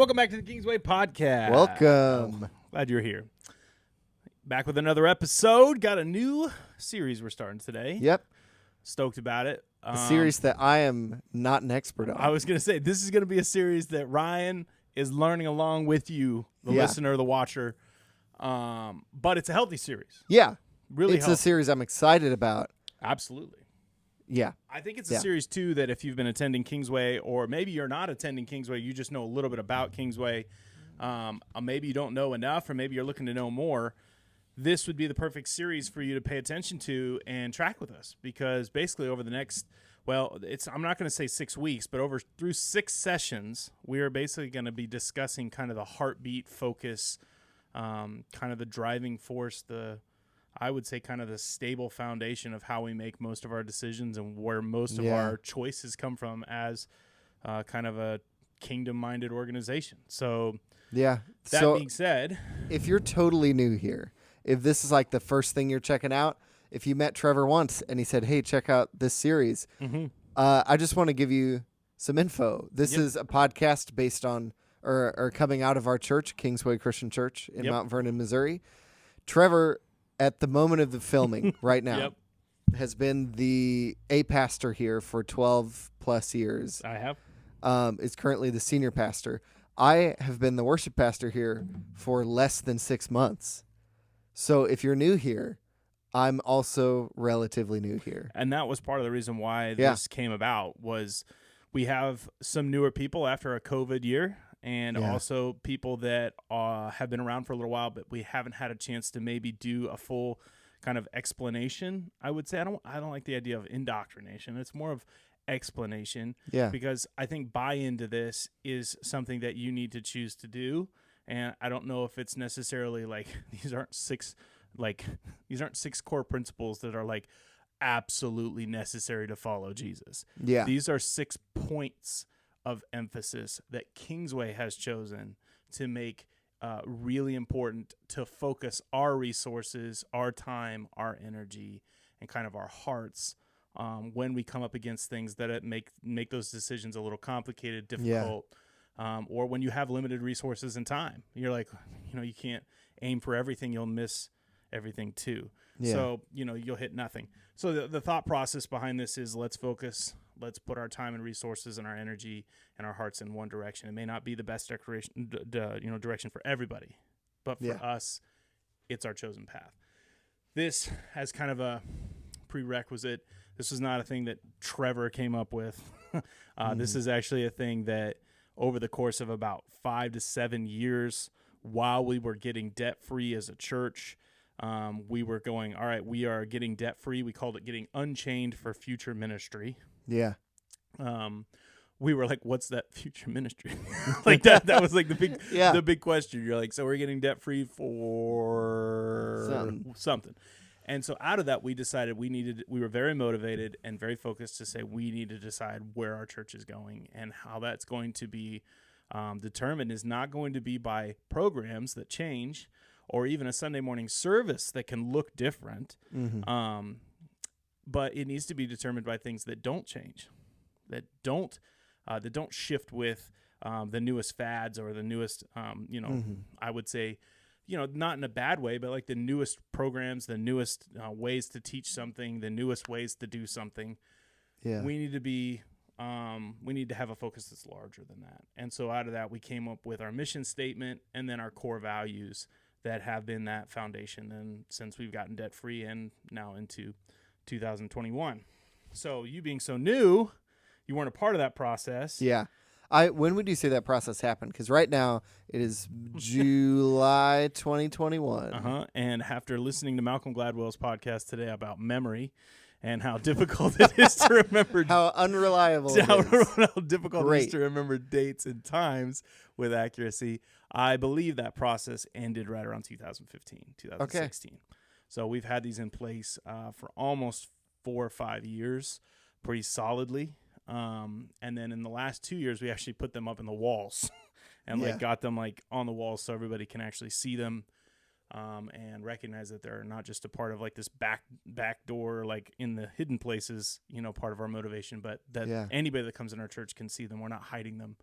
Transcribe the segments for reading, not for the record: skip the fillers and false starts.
welcome back to the Kingsway Podcast. Welcome. Glad you're here. Back with another episode. Got a new series we're starting today. Yep. Stoked about it. A series that I am not an expert on. I was going to say, this is going to be a series that Ryan is learning along with you, the listener, the watcher. But it's a healthy series. Yeah. Really It's healthy. a series I'm excited about. Absolutely. Yeah. I think it's a series, too, that if you've been attending Kingsway, or maybe you're not attending Kingsway, you just know a little bit about Kingsway, maybe you don't know enough, or maybe you're looking to know more, this would be the perfect series for you to pay attention to and track with us. Because basically over the next, I'm not going to say 6 weeks, but through 6 sessions, we are basically going to be discussing kind of the heartbeat focus, kind of the driving force, I would say kind of the stable foundation of how we make most of our decisions and where most of our choices come from as kind of a kingdom-minded organization. So that being said, if you're totally new here, if this is like the first thing you're checking out, if you met Trevor once and he said, hey, check out this series, I just want to give you some info. This is a podcast based on or coming out of our church, Kingsway Christian Church in Mount Vernon, Missouri. Trevor, at the moment of the filming right now, has been a pastor here for 12 plus years. I have. Is currently the senior pastor. I have been the worship pastor here for less than 6 months. So if you're new here, I'm also relatively new here. And that was part of the reason why this came about, was we have some newer people after a COVID year, and also people that have been around for a little while, but we haven't had a chance to maybe do a full kind of explanation. I would say I don't like the idea of indoctrination. It's more of explanation. Yeah. Because I think buy into this is something that you need to choose to do. And I don't know if it's necessarily like these aren't six core principles that are like absolutely necessary to follow Jesus. Yeah. These are 6 points of emphasis that Kingsway has chosen to make really important to focus our resources, our time, our energy, and kind of our hearts when we come up against things that make those decisions a little complicated, difficult, or when you have limited resources and time. You're like, you can't aim for everything, you'll miss everything too. Yeah. So, you'll hit nothing. So the thought process behind this is let's focus. Let's put our time and resources and our energy and our hearts in one direction. It may not be the best direction for everybody, but for us, it's our chosen path. This has kind of a prerequisite. This was not a thing that Trevor came up with. This is actually a thing that over the course of about 5 to 7 years, while we were getting debt-free as a church, we were going, all right, we are getting debt-free. We called it getting unchained for future ministry. Yeah. We were like, what's that future ministry? Like that was like the big question. You're like, so we're getting debt free for something. And so out of that, we decided we were very motivated and very focused to say we need to decide where our church is going, and how that's going to be determined is not going to be by programs that change or even a Sunday morning service that can look different. But it needs to be determined by things that don't change, that don't shift with the newest fads or the newest, I would say, not in a bad way, but like the newest programs, the newest ways to teach something, the newest ways to do something. Yeah, we need to have a focus that's larger than that. And so out of that, we came up with our mission statement and then our core values that have been that foundation. And since we've gotten debt free and now into 2021. So you being so new, you weren't a part of that process. Yeah. When would you say that process happened? Because right now it is July 2021. And after listening to Malcolm Gladwell's podcast today about memory and how difficult it is to remember. How unreliable it is. How difficult it is to remember dates and times with accuracy. I believe that process ended right around 2015, 2016. Okay. So we've had these in place for almost 4 or 5 years, pretty solidly. And then in the last 2 years, we actually put them up in the walls and got them on the walls so everybody can actually see them and recognize that they're not just a part of this back door, in the hidden places, part of our motivation, but that anybody that comes in our church can see them. We're not hiding them.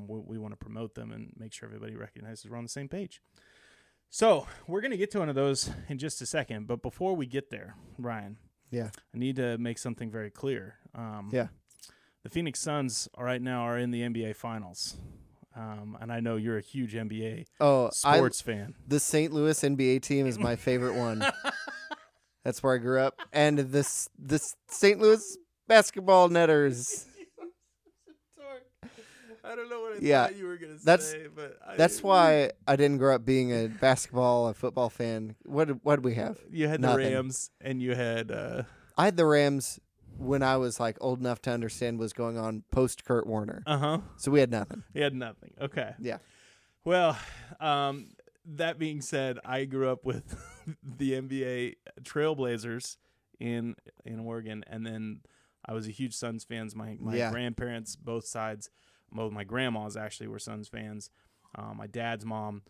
We want to promote them and make sure everybody recognizes we're on the same page. So we're going to get to one of those in just a second. But before we get there, Ryan, I need to make something very clear. The Phoenix Suns right now are in the NBA Finals. And I know you're a huge NBA sports fan. The St. Louis NBA team is my favorite one. That's where I grew up. And this St. Louis basketball netters. I don't know what I thought you were going to say. That's why I didn't grow up being a football fan. What did we have? You had Nothing. the Rams, and you had... I had the Rams when I was like old enough to understand what was going on post Kurt Warner. So we had nothing. You had nothing. Okay. Yeah. Well, that being said, I grew up with the NBA Trailblazers in Oregon, and then I was a huge Suns fan. My grandparents, both sides, both my grandmas actually were Suns fans. My dad's mom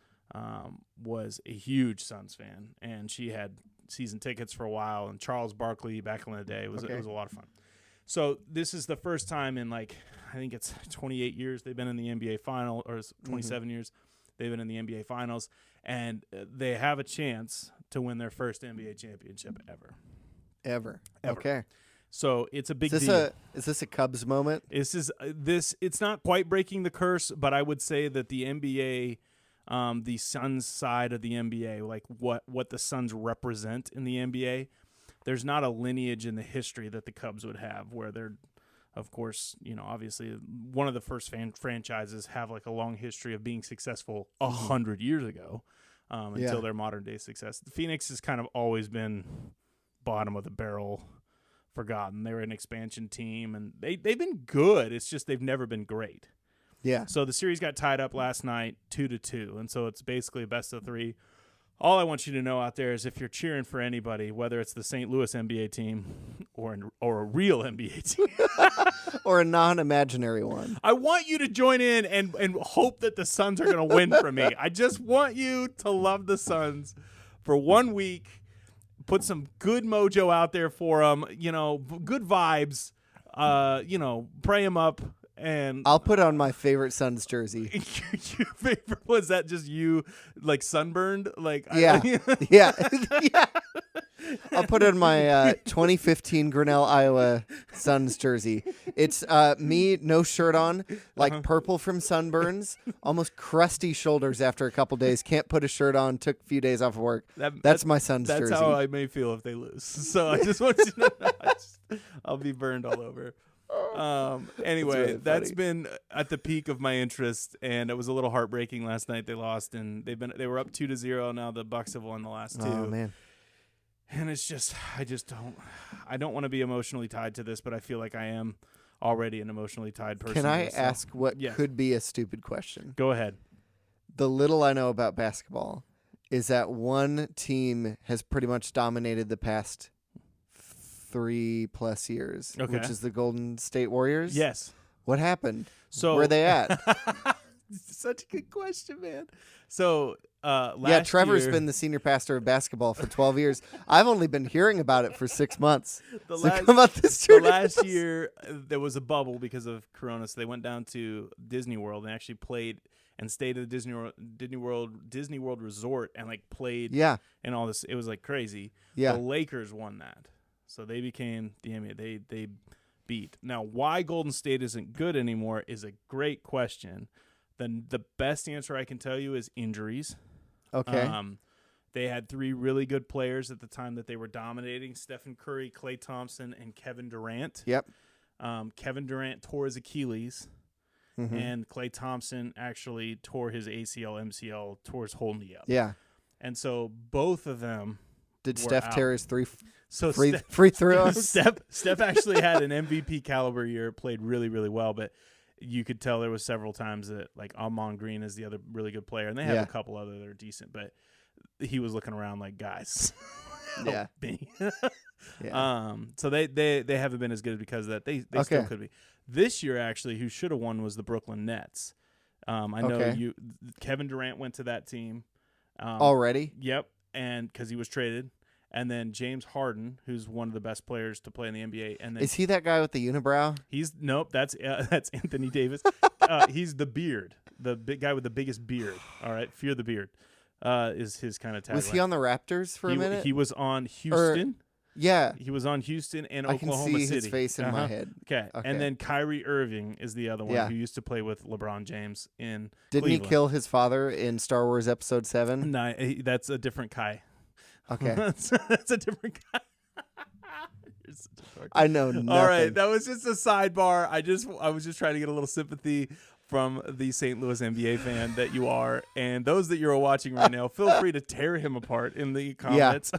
was a huge Suns fan, and she had season tickets for a while. And Charles Barkley back in the day it was a lot of fun. So this is the first time in I think it's 28 years they've been in the NBA final, or 27 years they've been in the NBA finals, and they have a chance to win their first NBA championship ever. Okay. So it's a big deal. Is this a Cubs moment? It's not quite breaking the curse, but I would say that the NBA, the Suns side of the NBA, like what the Suns represent in the NBA, there's not a lineage in the history that the Cubs would have, where they're, of course, obviously one of the first franchises have like a long history of being successful 100 years ago, until their modern day success. The Phoenix has kind of always been bottom of the barrel, forgotten. They were an expansion team, and they've been good. It's just they've never been great. Yeah. So the series got tied up last night 2-2, and so it's basically a best of three. All I want you to know out there is if you're cheering for anybody, whether it's the St. Louis NBA team or a real NBA team or a non-imaginary one, I want you to join in and hope that the Suns are going to win for me. I just want you to love the Suns for 1 week. Put some good mojo out there for them, good vibes, pray them up. And I'll put on my favorite Suns jersey. Your favorite, was that just you, like sunburned? Yeah. Yeah. I'll put on my 2015 Grinnell, Iowa Suns jersey. It's me, no shirt on, purple from sunburns, almost crusty shoulders after a couple days. Can't put a shirt on. Took a few days off of work. That's my Suns jersey. That's how I may feel if they lose. So I just want you to know I'll be burned all over. Anyway, really that's been at the peak of my interest, and it was a little heartbreaking last night. They lost, and they were up 2-0. Now the Bucks have won the last two. Oh man. And it's just, I don't want to be emotionally tied to this, but I feel like I am already an emotionally tied person. Can I ask what could be a stupid question? Go ahead. The little I know about basketball is that one team has pretty much dominated the past 3+ years, which is the Golden State Warriors. Yes. What happened? So where are they at? Such a good question, man. So Trevor's been the senior pastor of basketball for 12 years. I've only been hearing about it for 6 months. The last year there was a bubble because of Corona, so they went down to Disney World and actually played and stayed at the Disney World Resort and played and all this. It was crazy. Yeah. The Lakers won that. So they became the NBA. They beat. Now, why Golden State isn't good anymore is a great question. The best answer I can tell you is injuries. Okay. They had 3 really good players at the time that they were dominating: Stephen Curry, Klay Thompson, and Kevin Durant. Yep. Kevin Durant tore his Achilles, and Klay Thompson actually tore his ACL, MCL, tore his whole knee up. Yeah. And so both of them. Did Steph tear his free Steph throws? Steph actually had an MVP caliber year, played really, really well, but you could tell there was several times that Amon Green is the other really good player, and they have a couple other that are decent, but he was looking around like, guys, help me. So they haven't been as good because of that. They still could be. This year, actually, who should have won was the Brooklyn Nets. I know Kevin Durant went to that team. Already? Yep. And because he was traded, and then James Harden, who's one of the best players to play in the NBA, and then is he that guy with the unibrow? That's Anthony Davis. He's the beard, the big guy with the biggest beard. All right, fear the beard is his kind of tagline. Was he on the Raptors for a minute? He was on Houston. Yeah, he was on Houston and I Oklahoma can see City. his face in my head. Okay, and then Kyrie Irving is the other one Yeah. who used to play with LeBron James in Didn't Cleveland. he kill his father in Star Wars Episode 7? No, that's a different Kai. Okay. that's a different Kai. You're such a dork. I know nothing. All right, that was just a sidebar. I was just trying to get a little sympathy from the St. Louis NBA fan that you are, and those that you're watching right now. Feel free to tear him apart in the comments,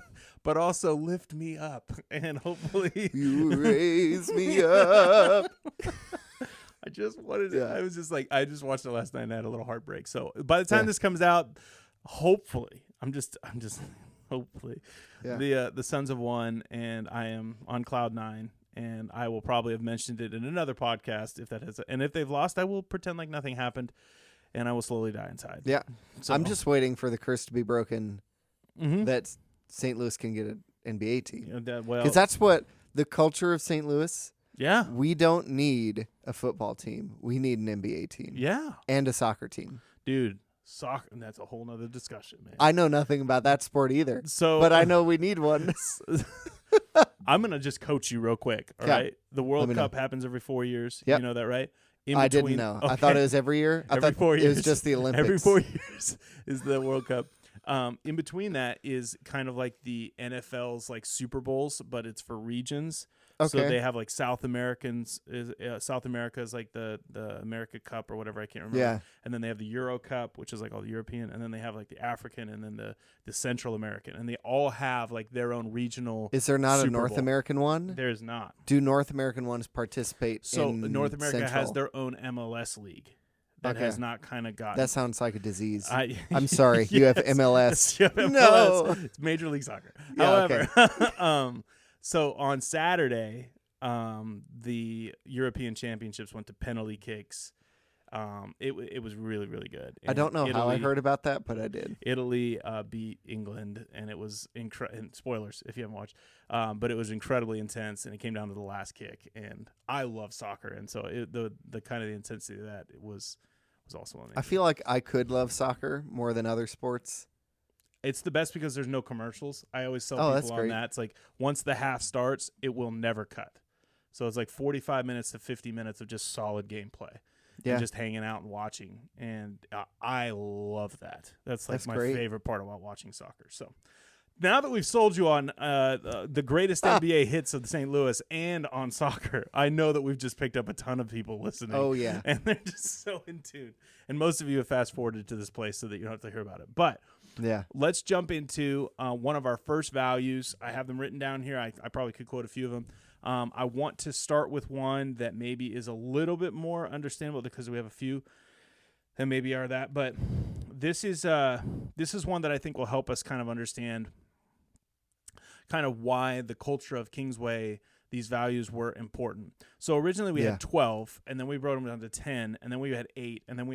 but also lift me up, and hopefully you raise me up. I just wanted to, I was just like, I just watched it last night and I had a little heartbreak. So by the time this comes out, hopefully, I'm just hopefully the Suns have won and I am on cloud 9, and I will probably have mentioned it in another podcast if that has, and if they've lost, I will pretend like nothing happened and I will slowly die inside. Yeah. So, I'm just waiting for the curse to be broken mm-hmm. that St. Louis can get an NBA team. Well, Because that's what the culture of St. Louis. Yeah. We don't need a football team. We need an NBA team. Yeah. And a soccer team. Dude, soccer, and that's a whole nother discussion, man. I know nothing about that sport either. So, but I know we need one. I'm going to just coach you real quick, all right? The World Cup happens every 4 years. Yep. You know that, right? I didn't know. Okay. I thought it was every year. I thought 4 years. It was just the Olympics. Every 4 years is the World Cup. In between that is kind of like the NFL's like Super Bowls, but it's for regions. Okay. So they have like South Americans. South America is like the America Cup or whatever, I can't remember. Yeah. And then they have the Euro Cup, which is like all the European, and then they have like the African, and then the Central American, and they all have like their own regional. Is there not Super a North Bowl. American one? There's not. Do North American ones participate? So in North America Central? has their own MLS league that has not kind of gotten. That sounds like a disease. I'm sorry. sorry. Yes. You have MLS. You have MLS. No. It's Major League Soccer. Yeah, However, so on Saturday, the European Championships went to penalty kicks. It was really, really good. I don't know how I heard about that, but I did. Italy beat England, and it was incredible. Spoilers if you haven't watched, but it was incredibly intense, and it came down to the last kick. And I love soccer, and so the kind of the intensity of that was also amazing. I feel like I could love soccer more than other sports. It's the best because there's no commercials. I always tell that's people on great. that. It's like once the half starts, it will never cut. So it's like 45 minutes to 50 minutes of just solid gameplay. Yeah. And just hanging out and watching. And I love that. That's like my great. favorite part about watching soccer. So now that we've sold you on the greatest NBA hits of St. Louis and on soccer, I know that we've just picked up a ton of people listening. Oh, yeah. And they're just so in tune. And most of you have fast forwarded to this place so that you don't have to hear about it. But yeah, let's jump into one of our first values. I have them written down here. I probably could quote a few of them. I want to start with one that maybe is a little bit more understandable because we have a few that maybe are that. But this is one that I think will help us kind of understand kind of why the culture of Kingsway, these values were important. So originally we had 12, and then we brought them down to 10, and then we had 8, and then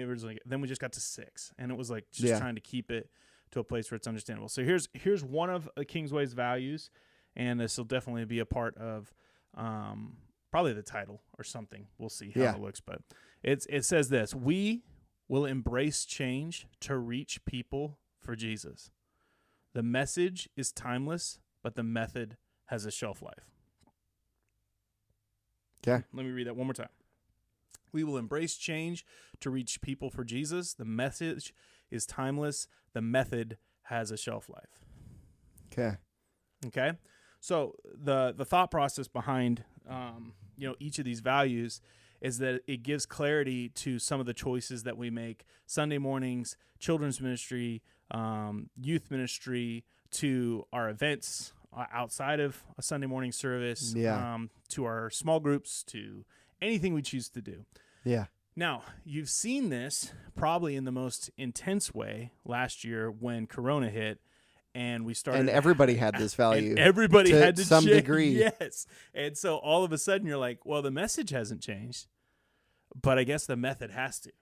we just got to 6, and it was like just trying to keep it to a place where it's understandable. So here's one of Kingsway's values, and this will definitely be a part of probably the title or something. We'll see how it looks, but it says this: we will embrace change to reach people for Jesus. The message is timeless, but the method has a shelf life. Okay. Let me read that one more time. We will embrace change to reach people for Jesus. The message is timeless. The method has a shelf life. Okay. Okay. So the thought process behind each of these values is that it gives clarity to some of the choices that we make Sunday mornings, children's ministry, youth ministry, to our events outside of a Sunday morning service, to our small groups, to anything we choose to do. Yeah. Now, you've seen this probably in the most intense way last year when Corona hit. And we started, and everybody had this value. And everybody had to some change. degree. Yes. And so all of a sudden you're like, well, the message hasn't changed, but I guess the method has to.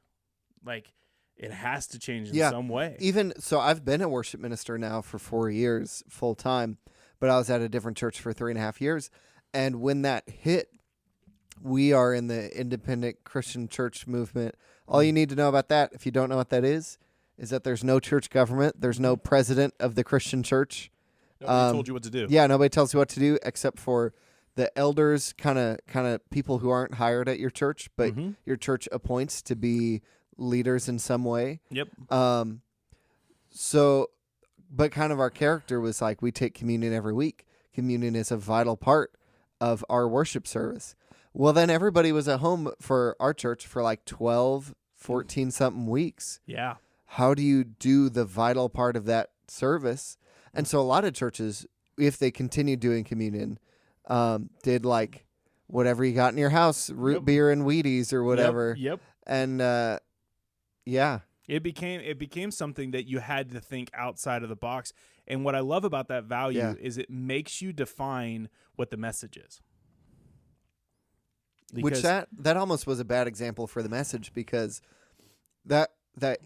Like, it has to change in some way. Even so, I've been a worship minister now for 4 years full time, but I was at a different church for 3.5 years. And when that hit, We are in the independent Christian church movement. All you need to know about that, if you don't know what that is that there's no church government. There's no president of the Christian church. Nobody told you what to do. Yeah, nobody tells you what to do except for the elders, kind of people who aren't hired at your church, but your church appoints to be leaders in some way. Yep. So, but kind of our character was like, we take communion every week. Communion is a vital part of our worship service. Well, then everybody was at home for our church for like 12, 14 something weeks. Yeah. How do you do the vital part of that service? And so a lot of churches, if they continue doing communion, did like whatever you got in your house, root beer and Wheaties or whatever. Yep. And yeah. It became something that you had to think outside of the box. And what I love about that value is it makes you define what the message is. Which that almost was a bad example for the message, because that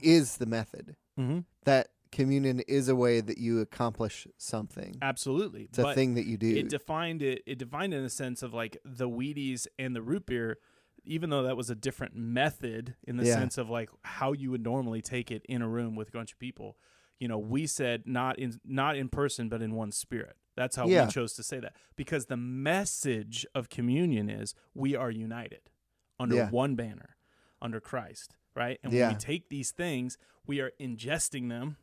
is the method. Mm-hmm. That communion is a way that you accomplish something. Absolutely. It's a thing that you do. It defined in a sense of like the Wheaties and the root beer, even though that was a different method in the sense of like how you would normally take it in a room with a bunch of people. You know, we said not in person, but in one spirit. That's how we chose to say that, because the message of communion is we are united under one banner, under Christ, right? And when we take these things, we are ingesting them,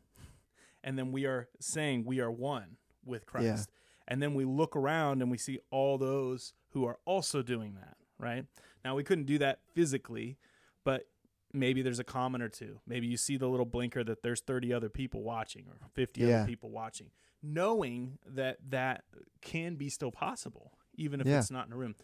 and then we are saying we are one with Christ. Yeah. And then we look around and we see all those who are also doing that, right? Now, we couldn't do that physically, but maybe there's a comment or two. Maybe you see the little blinker that there's 30 other people watching or 50 other people watching, knowing that can be still possible, even if it's not in a room.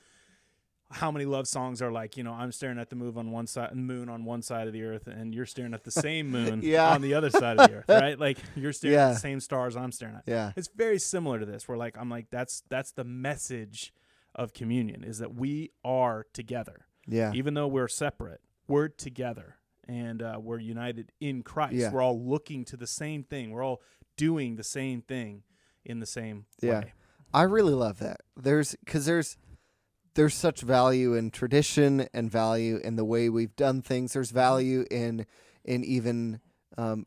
How many love songs are like, you know, I'm staring at the moon on one side of the earth, and you're staring at the same moon on the other side of the earth, right? Like you're staring at the same stars I'm staring at. Yeah. It's very similar to this. I'm like, that's the message of communion, is that we are together. Yeah. Even though we're separate, we're together, and we're united in Christ. Yeah. We're all looking to the same thing. We're all doing the same thing in the same way. I really love that. There's such value in tradition and value in the way we've done things. There's value in even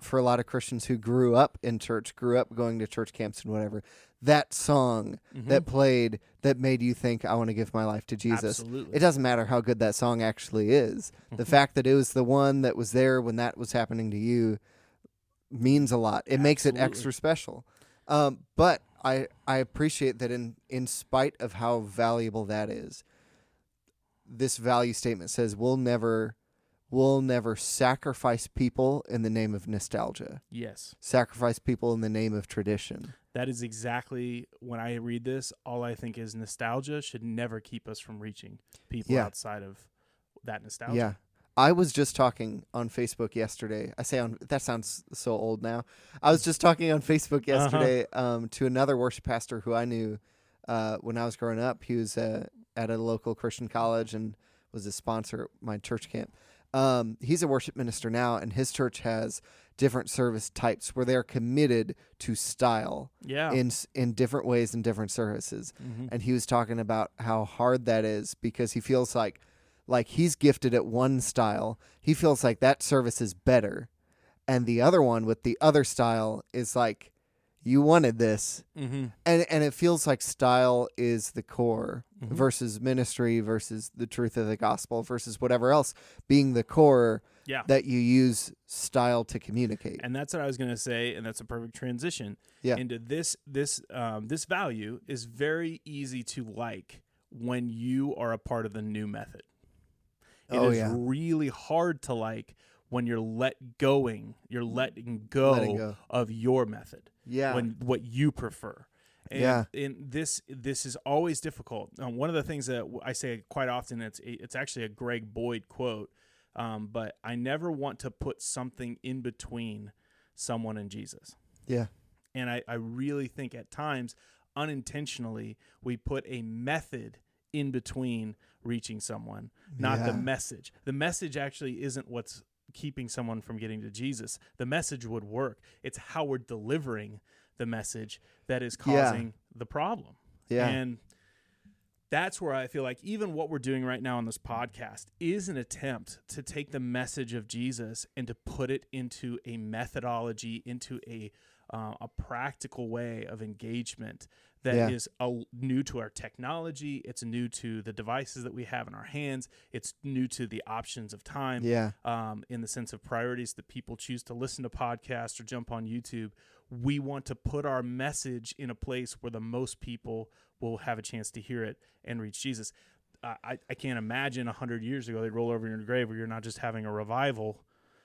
for a lot of Christians who grew up in church, grew up going to church camps and whatever. That song that played that made you think, I want to give my life to Jesus. Absolutely. It doesn't matter how good that song actually is. The fact that it was the one that was there when that was happening to you means a lot. It makes it extra special. But I appreciate that in spite of how valuable that is, this value statement says we'll never sacrifice people in the name of nostalgia. Yes. Sacrifice people in the name of tradition. That is exactly, when I read this, all I think is nostalgia should never keep us from reaching people outside of that nostalgia. Yeah. I was just talking on Facebook yesterday. That sounds so old now. I was just talking on Facebook yesterday to another worship pastor who I knew when I was growing up. He was at a local Christian college and was a sponsor at my church camp. He's a worship minister now, and his church has different service types where they're committed to style in different ways in different services. Mm-hmm. And he was talking about how hard that is, because he feels like he's gifted at one style. He feels like that service is better. And the other one with the other style is like, you wanted this. Mm-hmm. And it feels like style is the core versus ministry versus the truth of the gospel versus whatever else being the core that you use style to communicate. And that's what I was going to say, and that's a perfect transition into this value is very easy to like when you are a part of the new method. It is really hard to like when you're letting go of your method. Yeah. When what you prefer. And this is always difficult. One of the things that I say quite often, it's actually a Greg Boyd quote, but I never want to put something in between someone and Jesus. Yeah. And I really think at times, unintentionally, we put a method in between reaching someone, not the message. The message actually isn't what's keeping someone from getting to Jesus. The message would work. It's how we're delivering the message that is causing the problem. Yeah. And that's where I feel like even what we're doing right now on this podcast is an attempt to take the message of Jesus and to put it into a methodology, into a practical way of engagement that is new to our technology. It's new to the devices that we have in our hands. It's new to the options of time, in the sense of priorities that people choose to listen to podcasts or jump on YouTube. We want to put our message in a place where the most people will have a chance to hear it and reach Jesus. I can't imagine 100 years ago they'd roll over in your grave where you're not just having a revival,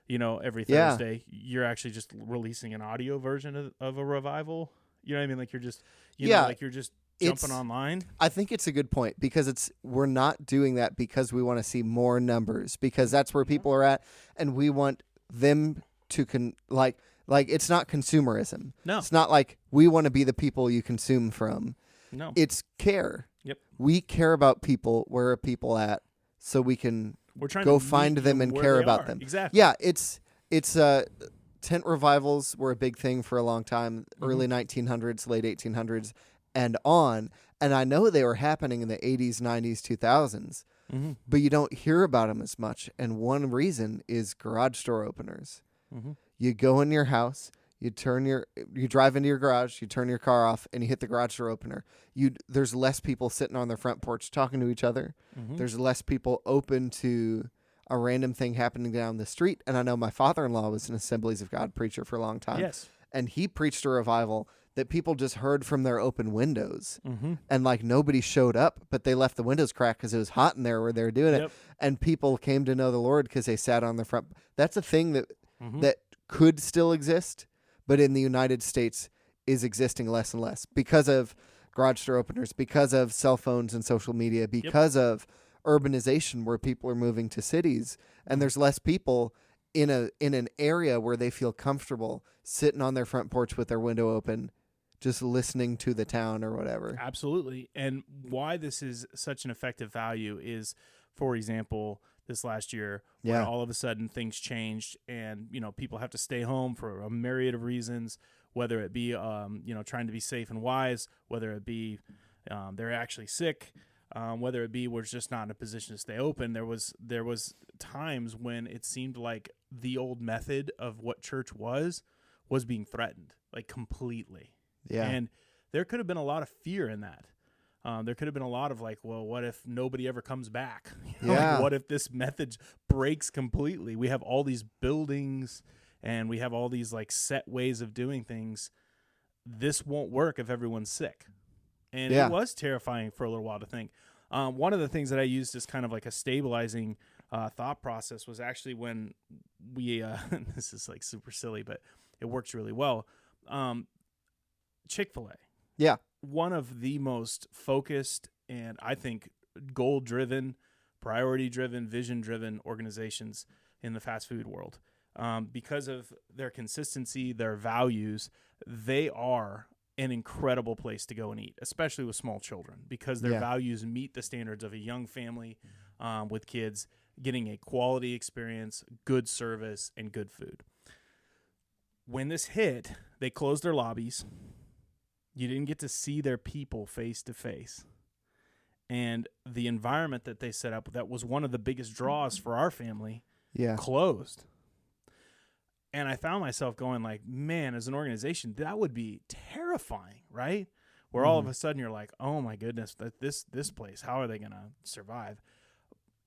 every Thursday. You're actually just releasing an audio version of a revival. You know what I mean? Like you're just, like you're just jumping online. I think it's a good point because we're not doing that because we want to see more numbers, because that's where people are at, and we want them to like it's not consumerism. No, it's not like we want to be the people you consume from. No, it's care. Yep, we care about people. Where are people at? So we can go find them and care about them. Exactly. Yeah, it's tent revivals were a big thing for a long time, early 1900s, late 1800s, and on. And I know they were happening in the 80s, 90s, 2000s, but you don't hear about them as much. And one reason is garage door openers. You go in your house, you drive into your garage, you turn your car off, and you hit the garage door opener. There's less people sitting on their front porch talking to each other. There's less people open to a random thing happening down the street. And I know my father-in-law was an Assemblies of God preacher for a long time. Yes. And he preached a revival that people just heard from their open windows. And like nobody showed up, but they left the windows cracked because it was hot in there where they were doing it. And people came to know the Lord because they sat on the front. That's a thing that could still exist, but in the United States is existing less and less because of garage door openers, because of cell phones and social media, because of urbanization where people are moving to cities, and there's less people in an area where they feel comfortable sitting on their front porch with their window open, just listening to the town or whatever. Absolutely. And why this is such an effective value is, for example, this last year, where all of a sudden things changed and, people have to stay home for a myriad of reasons, whether it be, trying to be safe and wise, whether it be they're actually sick, whether it be we're just not in a position to stay open. There was times when it seemed like the old method of what church was being threatened, like completely. Yeah. And there could have been a lot of fear in that. There could have been a lot of like, well, what if nobody ever comes back? Like, what if this method breaks completely? We have all these buildings and we have all these like set ways of doing things. This won't work if everyone's sick. And it was terrifying for a little while to think. One of the things that I used as kind of like a stabilizing thought process was actually when we, this is like super silly, but it works really well. Chick-fil-A. Yeah. One of the most focused and I think goal-driven, priority-driven, vision-driven organizations in the fast food world. Because of their consistency, their values, they are an incredible place to go and eat, especially with small children, because their values meet the standards of a young family with kids getting a quality experience, good service, and good food. When this hit, they closed their lobbies. You didn't get to see their people face to face. And the environment that they set up, that was one of the biggest draws for our family, closed. And I found myself going like, man, as an organization, that would be terrifying, right? Where all of a sudden you're like, oh my goodness, this place, how are they going to survive?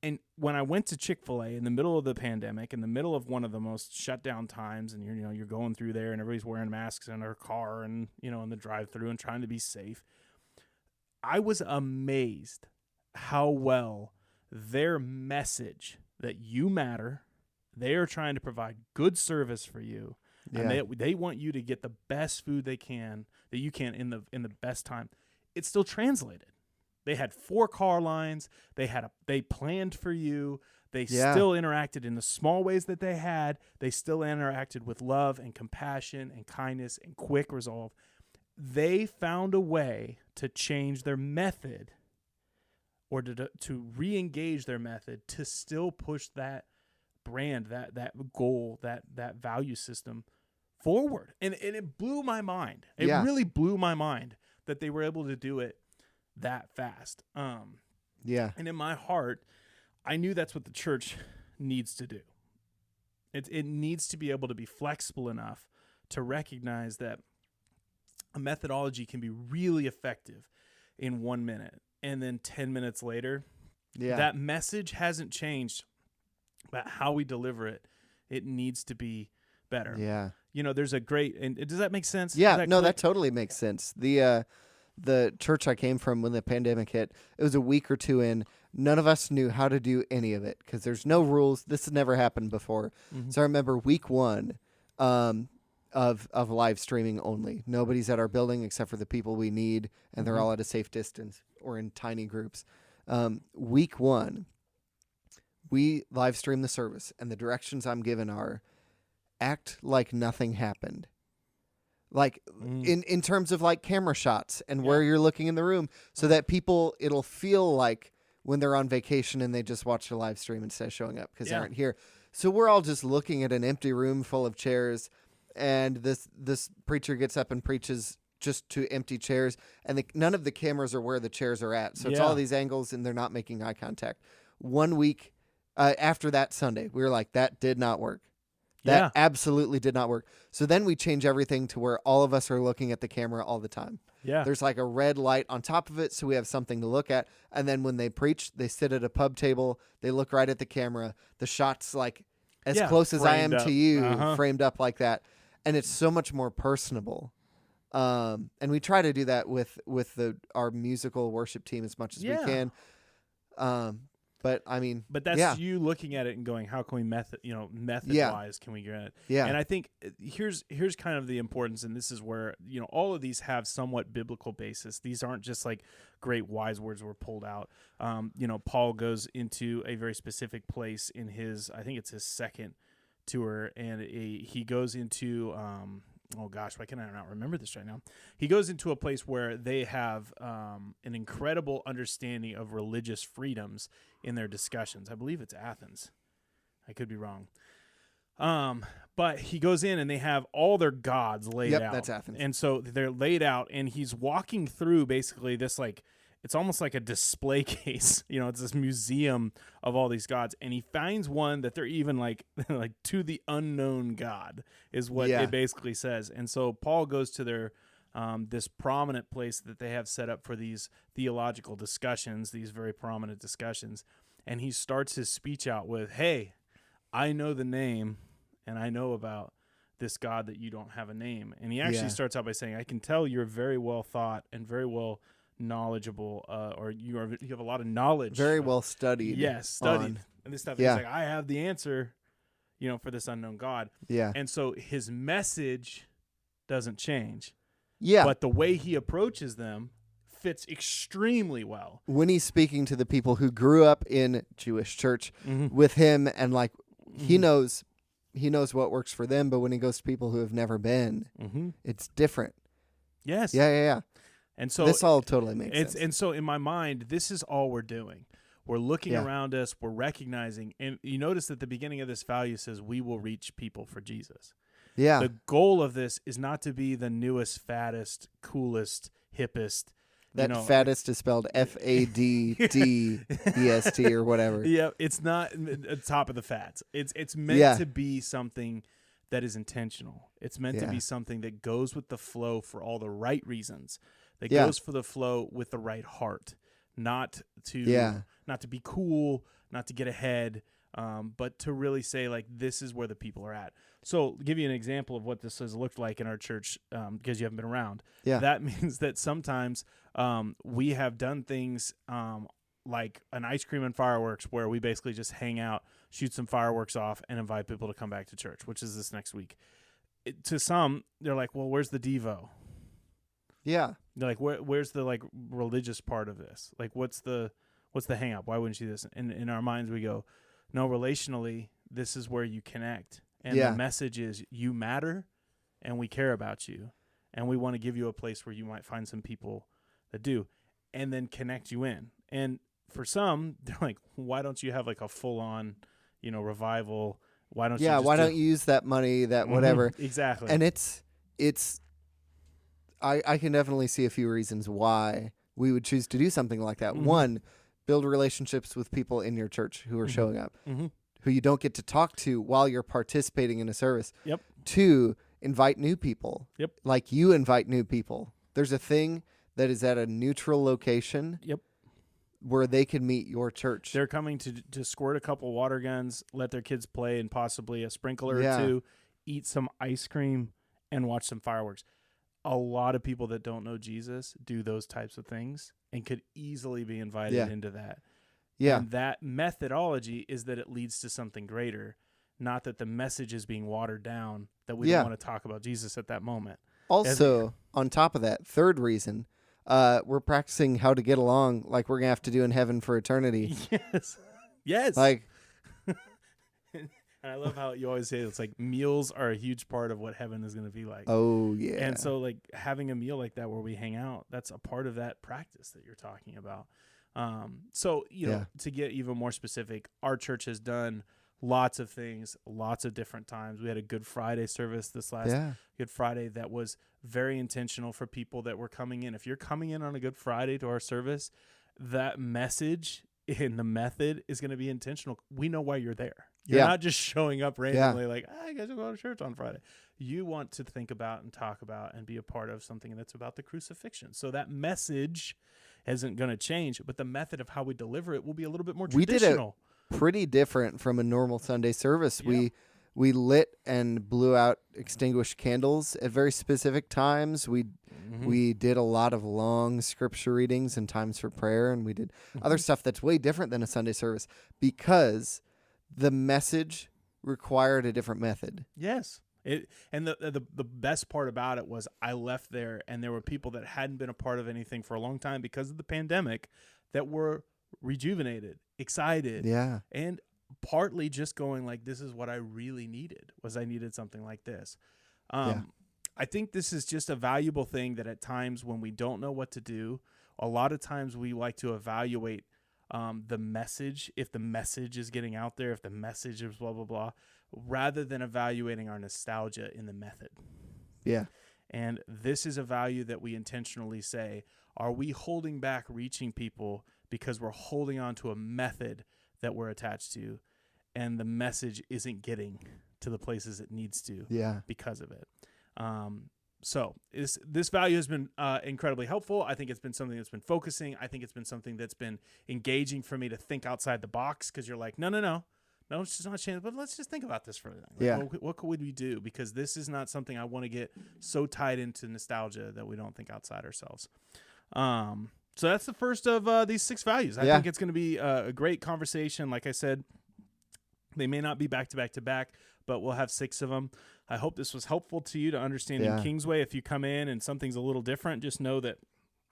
And when I went to Chick-fil-A in the middle of the pandemic, in the middle of one of the most shut down times, and you're going through there and everybody's wearing masks in their car and, in the drive-thru and trying to be safe, I was amazed how well their message that you matter, they are trying to provide good service for you, and they want you to get the best food that you can in the best time. It's still translated. They had 4 car lines. They planned for you. They still interacted in the small ways that they had. They still interacted with love and compassion and kindness and quick resolve. They found a way to change their method, or to re-engage their method, to still push that brand, that goal, that value system forward. And it blew my mind. It really blew my mind that they were able to do it that fast. Yeah. And in my heart, I knew that's what the church needs to do. It needs to be able to be flexible enough to recognize that a methodology can be really effective in 1 minute, and then 10 minutes later, that message hasn't changed, but how we deliver it, it needs to be better. Yeah. There's a great, and does that make sense? Yeah, that totally makes sense. The church I came from when the pandemic hit, it was a week or two in. None of us knew how to do any of it because there's no rules. This has never happened before. Mm-hmm. So I remember week one of live streaming only. Nobody's at our building except for the people we need, and they're all at a safe distance or in tiny groups. Week one, we live stream the service, and the directions I'm given are act like nothing happened. Like in terms of like camera shots and where you're looking in the room, so that it'll feel like when they're on vacation and they just watch the live stream instead of showing up because they aren't here. So we're all just looking at an empty room full of chairs, and this preacher gets up and preaches just to empty chairs, and none of the cameras are where the chairs are at. So it's all these angles, and they're not making eye contact. 1 week after that Sunday, we were like, that did not work. That absolutely did not work. So then we change everything to where all of us are looking at the camera all the time. Yeah. There's like a red light on top of it, so we have something to look at. And then when they preach, they sit at a pub table. They look right at the camera. The shot's like as close as I am to you, framed up like that. And it's so much more personable. And we try to do that with our musical worship team as much as we can. But I mean, that's you looking at it and going, how can we method wise can we get it? Yeah. And I think here's kind of the importance, and this is where, all of these have somewhat biblical basis. These aren't just like great wise words were pulled out. Paul goes into a very specific place in I think it's his second tour, and he goes into, oh gosh, why can I not remember this right now? He goes into a place where they have an incredible understanding of religious freedoms in their discussions. I believe it's Athens. I could be wrong. But he goes in and they have all their gods laid out. Yep, that's Athens. And so they're laid out, and he's walking through basically this it's almost like a display case. It's this museum of all these gods. And he finds one that they're even like to the unknown God is what it basically says. And so Paul goes to their this prominent place that they have set up for these theological discussions, these very prominent discussions. And he starts his speech out with, hey, I know the name and I know about this God that you don't have a name. And he actually starts out by saying, I can tell you're very well thought and very well knowledgeable, or you have a lot of knowledge, very well studied. Yes, studied and this stuff. Yeah. He's like, I have the answer, for this unknown God. Yeah. And so his message doesn't change. Yeah. But the way he approaches them fits extremely well. When he's speaking to the people who grew up in Jewish church with him, and he knows what works for them, but when he goes to people who have never been, it's different. Yes. Yeah. And so this all totally makes sense. And so in my mind, this is all we're doing. We're looking around us. We're recognizing. And you notice at the beginning of this value says, we will reach people for Jesus. Yeah. The goal of this is not to be the newest, fattest, coolest, hippest. Fattest is spelled FADDEST or whatever. Yeah, it's not top of the fats. It's meant to be something that is intentional. It's meant to be something that goes with the flow for all the right reasons. That goes for the flow with the right heart, not to be cool, not to get ahead, but to really say this is where the people are at. So, I'll give you an example of what this has looked like in our church, because you haven't been around. Yeah. That means that sometimes we have done things like an ice cream and fireworks, where we basically just hang out, shoot some fireworks off, and invite people to come back to church, which is this next week. To some, they're like, well, where's the Devo? Yeah. They're like, where's the religious part of this? What's the hang up? Why wouldn't you do this? And in our minds we go, no, relationally, this is where you connect. And the message is you matter and we care about you. And we want to give you a place where you might find some people that do, and then connect you in. And for some, they're like, why don't you have a full on, revival? Why don't you don't you use that money, that whatever? Exactly. And I can definitely see a few reasons why we would choose to do something like that. One, build relationships with people in your church who are showing up, who you don't get to talk to while you're participating in a service. Yep. Two, invite new people. Yep. Like you invite new people. There's a thing that is at a neutral location. Yep. Where they can meet your church. They're coming to squirt a couple water guns, let their kids play, and possibly a sprinkler or two, eat some ice cream, and watch some fireworks. A lot of people that don't know Jesus do those types of things and could easily be invited into that. Yeah. And that methodology is that it leads to something greater, not that the message is being watered down, that we don't want to talk about Jesus at that moment. Also, on top of that, third reason, we're practicing how to get along like we're going to have to do in heaven for eternity. Yes. Yes. Like, and I love how you always say it's like meals are a huge part of what heaven is going to be like. Oh, yeah. And so like having a meal like that where we hang out, that's a part of that practice that you're talking about. So, you know, to get even more specific, our church has done lots of things, lots of different times. We had a Good Friday service this last Good Friday that was very intentional for people that were coming in. If you're coming in on a Good Friday to our service, that message in the method is going to be intentional. We know why you're there. You're not just showing up randomly like, I guess I'll go to church on Friday. You want to think about and talk about and be a part of something that's about the crucifixion. So that message isn't going to change, but the method of how we deliver it will be a little bit more traditional. We did it pretty different from a normal Sunday service. Yeah. We lit and blew out extinguished candles at very specific times. We did a lot of long scripture readings and times for prayer, and we did other stuff that's way different than a Sunday service because the message required a different method. Yes. And the best part about it was I left there and there were people that hadn't been a part of anything for a long time because of the pandemic that were rejuvenated, excited. Yeah. And partly just going like, this is what I really needed, was I needed something like this. I think this is just a valuable thing that at times when we don't know what to do, a lot of times we like to evaluate the message, if the message is getting out there, if the message is blah, blah, blah, rather than evaluating our nostalgia in the method. Yeah. And this is a value that we intentionally say, are we holding back reaching people because we're holding on to a method that we're attached to and the message isn't getting to the places it needs to because of it. So this value has been incredibly helpful. I think it's been something that's been focusing. I think it's been something that's been engaging for me to think outside the box because you're like, no, it's just not a chance. But let's just think about this for a minute. Like, what could we do? Because this is not something I want to get so tied into nostalgia that we don't think outside ourselves. So that's the first of these 6 values. I think it's going to be a great conversation. Like I said, they may not be back to back to back, but we'll have 6 of them. I hope this was helpful to you to understanding Kingsway. If you come in and something's a little different, just know that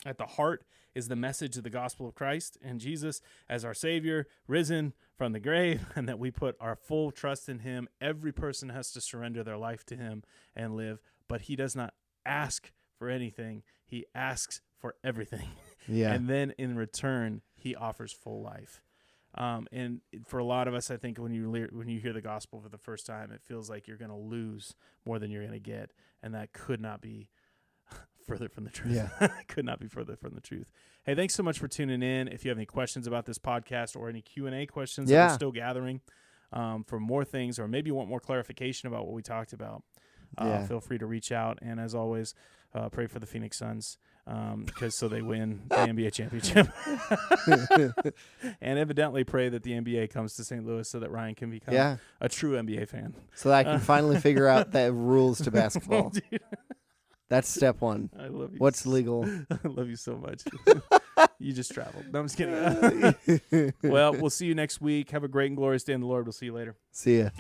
at the heart is the message of the gospel of Christ and Jesus as our Savior, risen from the grave, and that we put our full trust in him. Every person has to surrender their life to him and live, but he does not ask for anything. He asks for everything. And then in return, he offers full life. And for a lot of us, I think when you hear the gospel for the first time, it feels like you're going to lose more than you're going to get. And that could not be further from the truth. Could not be further from the truth. Hey, thanks so much for tuning in. If you have any questions about this podcast or any Q&A questions that we're still gathering for more things, or maybe you want more clarification about what we talked about, feel free to reach out. And as always, pray for the Phoenix Suns. Because so they win the NBA championship. And evidently pray that the NBA comes to St. Louis so that Ryan can become a true NBA fan. So that I can finally figure out the rules to basketball. Dude. That's step 1. I love you. What's legal? I love you so much. You just traveled. No, I'm just kidding. Well, we'll see you next week. Have a great and glorious day in the Lord. We'll see you later. See ya.